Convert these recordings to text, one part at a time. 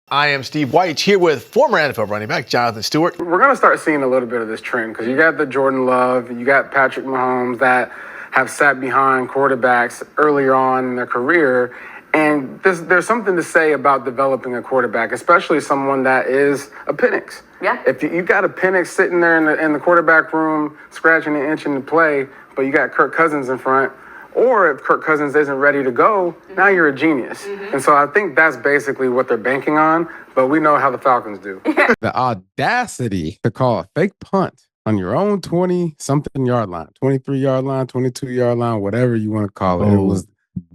I am Steve White here with former NFL running back Jonathan Stewart. We're going to start seeing a little bit of this trend because you got the Jordan Love, you got Patrick Mahomes that have sat behind quarterbacks earlier on in their career. And there's something to say about developing a quarterback, especially someone that is a Penix. Yeah. If you got a Penix sitting there in the quarterback room, scratching and itching to play, but you got Kirk Cousins in front, or if Kirk Cousins isn't ready to go, now you're a genius. And so I think that's basically what they're banking on, but we know how the Falcons do. The audacity to call a fake punt on your own 20-something yard line, 23-yard line, 22-yard line, whatever you want to call it.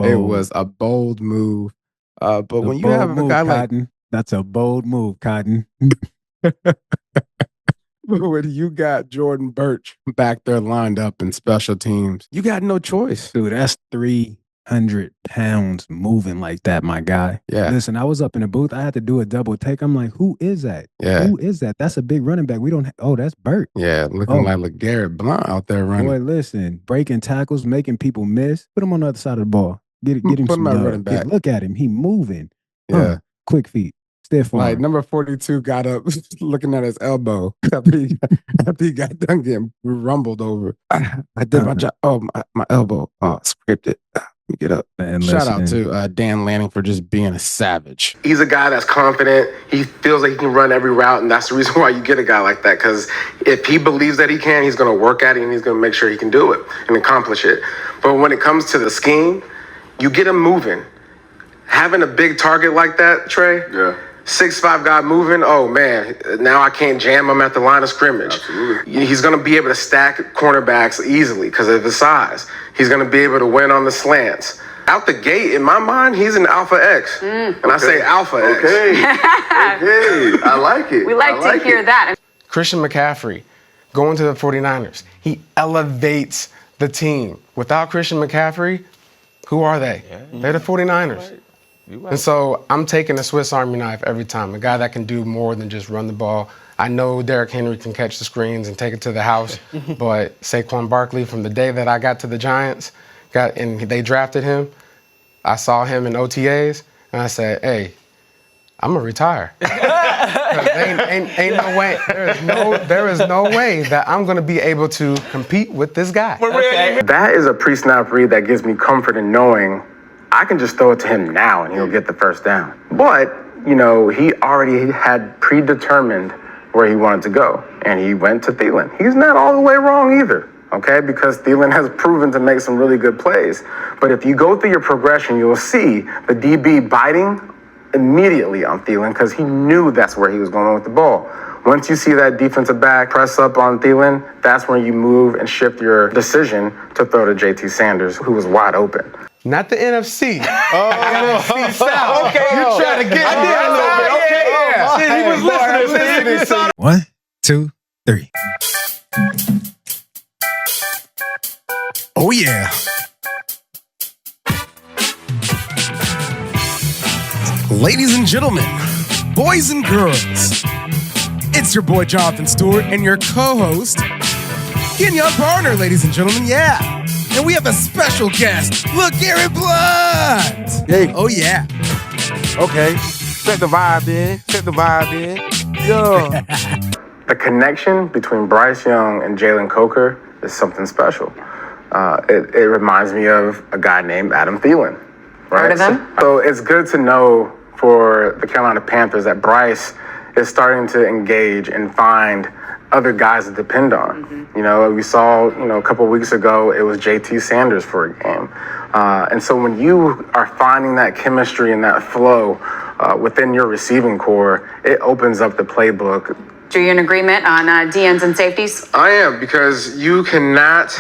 It was a bold move. But when you have a guy like Cotton, that's a bold move, Cotton. when you got Jordan Birch back there lined up in special teams, you got no choice. Dude, that's 300 pounds moving like that, my guy. Yeah. Listen, I was up in the booth. I had to do a double take. I'm like, who is that? Yeah. Who is that? That's a big running back. We don't that's Burt. Yeah, looking like LeGarrette Blount out there running. Boy, listen, breaking tackles, making people miss. Put him on the other side of the ball. Get him Put some him at love. running back. Look at him. He moving. Yeah. Quick feet. Stiff arm. Like number 42 got up looking at his elbow after he got done getting rumbled over. I did my job. Oh, my elbow. Oh, scraped it. Let me get up. And Shout out to Dan Lanning for just being a savage. He's a guy that's confident. He feels like he can run every route, and that's the reason why you get a guy like that. Because if he believes that he can, he's going to work at it, and he's going to make sure he can do it and accomplish it. But when it comes to the scheme, you get him moving. Having a big target like that, Trey, 6'5" guy moving, oh man, now I can't jam him at the line of scrimmage. Absolutely. He's going to be able to stack cornerbacks easily because of his size. He's going to be able to win on the slants. Out the gate, in my mind, he's an Alpha X. And I say Alpha X. Okay, I like it. We like to hear that. Christian McCaffrey going to the 49ers. He elevates the team. Without Christian McCaffrey, who are they? They're the 49ers. And so I'm taking a Swiss Army knife every time, a guy that can do more than just run the ball. I know Derrick Henry can catch the screens and take it to the house, but Saquon Barkley, from the day that I got to the Giants, and they drafted him, I saw him in OTAs, and I said, hey, I'm gonna retire. ain't no way. There is no way that I'm gonna be able to compete with this guy. That is a pre-snap read that gives me comfort in knowing I can just throw it to him now and he'll get the first down. But, you know, he already had predetermined where he wanted to go, and he went to Thielen. He's not all the way wrong either, okay? Because Thielen has proven to make some really good plays. But if you go through your progression, you'll see the DB biting immediately on Thielen because he knew that's where he was going with the ball. Once you see that defensive back press up on Thielen, that's when you move and shift your decision to throw to JT Sanders, who was wide open. Not the NFC. NFC South. Okay, You're trying to get me a little bit. Okay, yeah. Shit, he was listening. 1, 2, 3. Oh yeah. Ladies and gentlemen, boys and girls, it's your boy Jonathan Stewart and your co-host, Kenyon Partner, ladies and gentlemen, yeah. And we have a special guest, LeGarrette Blount. Hey. Oh yeah. Okay, set the vibe in. Yeah. The connection between Bryce Young and Jalen Coker is something special. It reminds me of a guy named Adam Thielen. Right? Heard of him? So it's good to know for the Carolina Panthers that Bryce is starting to engage and find other guys to depend on. You know, we saw, a couple of weeks ago, it was JT Sanders for a game. And so when you are finding that chemistry and that flow within your receiving core, it opens up the playbook. Are you in agreement on DNs and safeties? I am, because you cannot,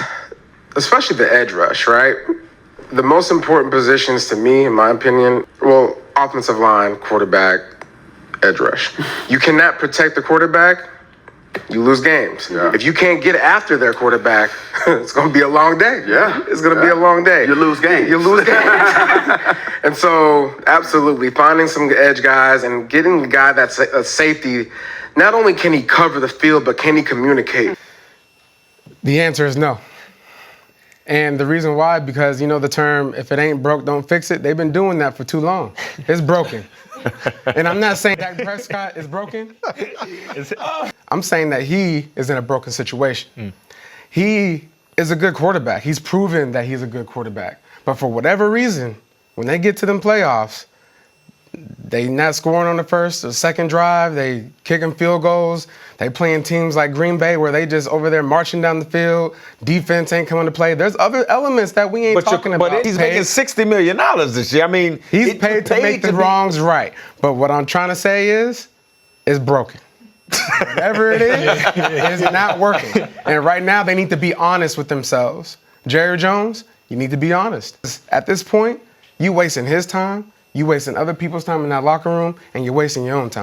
especially the edge rush, right? The most important positions to me, in my opinion, well, offensive line, quarterback, edge rush. You cannot protect the quarterback, you lose games. Yeah. If you can't get after their quarterback, it's going to be a long day. Yeah. It's going to be a long day. You lose games. You lose games. And so, absolutely, finding some edge guys and getting a guy that's a safety, not only can he cover the field, but can he communicate? The answer is no. And the reason why, because the term, if it ain't broke, don't fix it, they've been doing that for too long. It's broken. And I'm not saying Dak Prescott is broken. I'm saying that he is in a broken situation. He is a good quarterback. He's proven that he's a good quarterback. But for whatever reason, when they get to them playoffs, they not scoring on the first or second drive. They kicking field goals. They playing teams like Green Bay where they just over there marching down the field. Defense ain't coming to play. There's other elements that we ain't talking about. But he's making $60 million this year. I mean, he's paid to make the wrongs right. But what I'm trying to say is, it's broken. Whatever it is not working. And right now, they need to be honest with themselves. Jerry Jones, you need to be honest. At this point, you wasting his time, you wasting other people's time in that locker room, and you're wasting your own time.